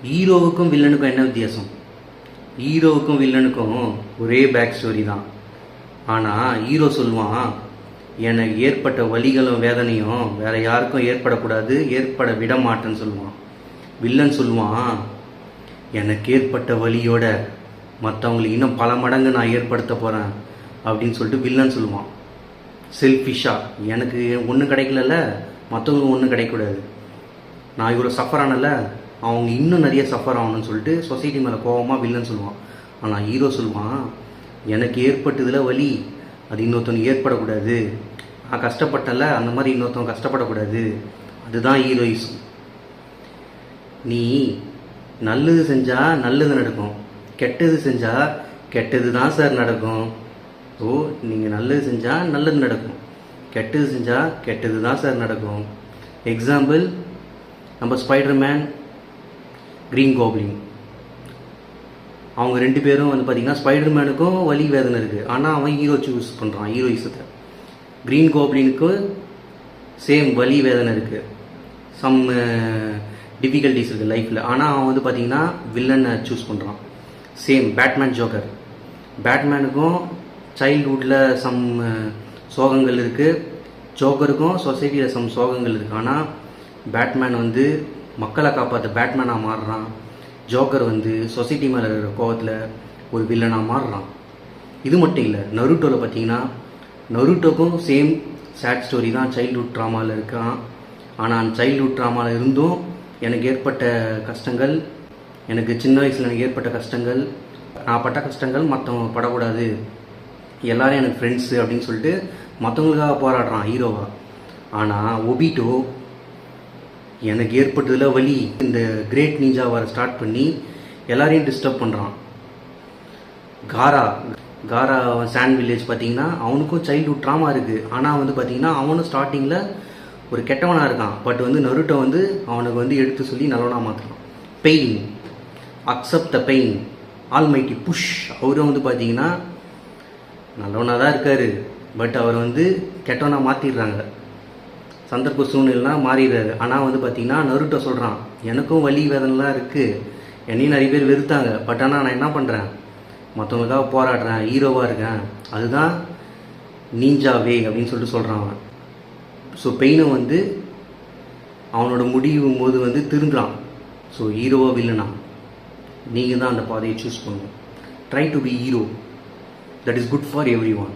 ஹீரோவுக்கும் வில்லனுக்கும் என்ன வித்தியாசம்? ஹீரோவுக்கும் வில்லனுக்கும் ஒரே பேக் ஸ்டோரி தான். ஆனால் ஹீரோ சொல்லுவான், எனக்கு ஏற்பட்ட வலிகளும் வேதனையும் வேற யாருக்கும் ஏற்படக்கூடாது, ஏற்பட விட மாட்டேன்னு சொல்லுவான். வில்லன் சொல்லுவான், எனக்கு ஏற்பட்ட வலியோட மற்றவங்களுக்கு இன்னும் பல மடங்கு நான் ஏற்படுத்த போகிறேன் அப்படின்னு சொல்லிட்டு வில்லன் சொல்லுவான். செல்ஃபிஷாக எனக்கு ஒன்றும் கிடைக்கலல்ல, மற்றவங்களுக்கு ஒன்றும் கிடைக்கக்கூடாது, நான் இவ்வளோ சஃபர் ஆனல, அவங்க இன்னும் நிறைய சஃபர் ஆகணும்னு சொல்லிட்டு சொசைட்டி மேலே கோபமாக வில்லன் சொல்லுவான். ஆனால் ஹீரோ சொல்லுவான், எனக்கு ஏற்பட்டதில் வலி அது இன்னொருத்தவங்க ஏற்படக்கூடாது, நான் கஷ்டப்பட்டல அந்த மாதிரி இன்னொருத்தவங்க கஷ்டப்படக்கூடாது. அதுதான் ஹீரோயிசம். நீ நல்லது செஞ்சால் நல்லது நடக்கும், கெட்டது செஞ்சால் கெட்டது தான் சார் நடக்கும். ஸோ நீங்கள் நல்லது செஞ்சால் நல்லது நடக்கும், கெட்டது செஞ்சால் கெட்டது தான் சார் நடக்கும். எக்ஸாம்பிள், நம்ம ஸ்பைடர்மேன், க்ரீன் கோப்ளின், அவங்க ரெண்டு பேரும் வந்து பார்த்திங்கன்னா ஸ்பைடர்மேனுக்கும் வலி வேதனை இருக்குது, ஆனால் அவன் ஹீரோ சூஸ் பண்ணுறான் ஹீரோயிசத்தை. க்ரீன் கோப்ளினுக்கு சேம் வலி வேதனை இருக்குது, சம் டிஃபிகல்ட்டிஸ் இருக்குது லைஃப்பில், ஆனால் அவன் வந்து பார்த்திங்கன்னா வில்லனை சூஸ் பண்ணுறான். சேம் பேட்மேன், ஜோக்கர், பேட்மேனுக்கும் சைல்ட்ஹுட்டில் சம் சோகங்கள் இருக்குது, ஜோக்கருக்கும் சொசைட்டியில் சம் சோகங்கள் இருக்குது. ஆனால் பேட்மேன் வந்து மக்களை காப்பாற்ற பேட்மேனாக மாறுறான், ஜோக்கர் வந்து சொசைட்டி மேலே இருக்கிற கோவத்தில் ஒரு வில்லனாக மாறுறான். இது மட்டும் இல்லை, நருட்டோவில் பார்த்தீங்கன்னா நருட்டோக்கும் சேம் சேட் ஸ்டோரி தான், சைல்ட்ஹுட் ட்ராமாவில் இருக்கான். ஆனால் அந்த சைல்ட்ஹுட் ட்ராமாவில் இருந்தும் எனக்கு ஏற்பட்ட கஷ்டங்கள், எனக்கு சின்ன வயசில் எனக்கு ஏற்பட்ட கஷ்டங்கள், நான் பட்ட கஷ்டங்கள் மற்றவங்க படக்கூடாது, எல்லோரும் எனக்கு ஃப்ரெண்ட்ஸு அப்படின்னு சொல்லிட்டு மற்றவங்களுக்காக போராடுறான் ஹீரோவா. ஆனால் ஒபிட்டோ எனக்கு ஏற்பட்டதில் வலி, இந்த கிரேட் நீஞ்சா வர ஸ்டார்ட் பண்ணி எல்லாரையும் டிஸ்டர்ப் பண்ணுறான். காரா சாண்ட் வில்லேஜ் பார்த்தீங்கன்னா அவனுக்கும் சைல்ட்ஹுட் ட்ராமா இருக்குது, ஆனால் வந்து பார்த்தீங்கன்னா அவனும் ஸ்டார்டிங்கில் ஒரு கெட்டவனாக இருக்கான். பட் வந்து நருட்டோ வந்து அவனுக்கு வந்து எடுத்து சொல்லி நல்லவனாக மாற்றுறான். Pain, accept the pain, almighty push, அவரும் வந்து பார்த்தீங்கன்னா நல்லவனாக தான் இருக்கார், பட் அவர் வந்து கெட்டவனாக மாற்றிடுறாங்க, சந்தர்ப்ப சூழ்நிலாம் மாறிடுறாரு. ஆனால் வந்து பார்த்தீங்கன்னா நருட்டோ சொல்கிறான், எனக்கும் வலி வேதனைலாம் இருக்குது, என்னையும் நிறைய பேர் வெறுத்தாங்க, பட் ஆனால் நான் என்ன பண்ணுறேன், மற்றவங்களுக்காக போராடுறேன், ஹீரோவாக இருக்கேன், அதுதான் நீஞ்சாவே அப்படின்னு சொல்லிட்டு சொல்கிறான் அவன். ஸோ பெயினை வந்து அவனோட முடியும் போது வந்து திருந்துறான். ஸோ ஹீரோவாக வில்லனா நீங்கள் தான் அந்த பாதையை சூஸ் பண்ணணும். Try to be hero, that is good for every one.